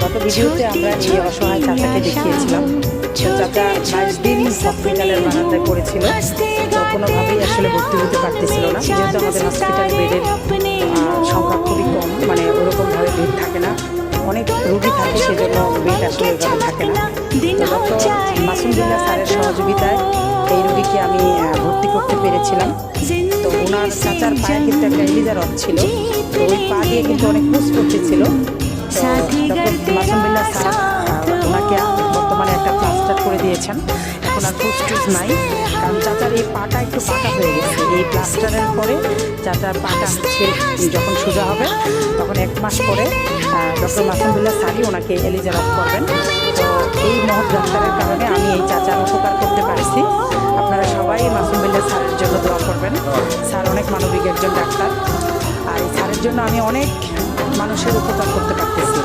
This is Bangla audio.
গত ভিডিওতে আমরা এই অসহায় চাচাকে দেখিয়েছিলাম। চাচা 22 দিন হসপিটালের বারান্দায় পড়েছিল, তো কোনোভাবেই আসলে ভর্তি হতে পারতেছিল না, যেহেতু আমাদের হসপিটাল বেডের সংখ্যা খুবই কম, মানে ওরকমভাবে বেড থাকে না, অনেক রোগী থাকে, সেজন্য বেড আসলে ওইভাবে থাকে না। তো ডক্টর মাসুম বিল্লাহ স্যারের সহযোগিতায় এই রোগীকে আমি ভর্তি করতে পেরেছিলাম। তো ওনার চাচার পায়ে কিন্তু একটা এলিজা রড ছিল, তো ওই পা দিয়ে কিন্তু অনেক পুষ করতেছিল। তো ডক্টর মাসুম বিল্লাহ স্যার ওনাকে বর্তমানে একটা প্লাস্টার করে দিয়েছেন, এখন আর পুষ নাই, কারণ চাচার এই পাটা একটু পাকা হয়ে গেছে। এই প্লাস্টারের পরে চাচার পাটা হচ্ছে যখন সোজা হবে, তখন 1 মাস পরে ডক্টর মাসুম বিল্লাহ স্যারই ওনাকে এলিজা রড করবেন। তো এই মহৎ ডাক্তারের কারণে আমি এই চাচার উপকার করতে পারছি। আপনারা সবাই মাসুম বিল্লাহ স্যারের জন্য দোয়া করবেন। স্যার অনেক মানবিক একজন ডাক্তার, আর এই স্যারের জন্য আমি অনেক মানুষের উপকার করতে পারতেছি।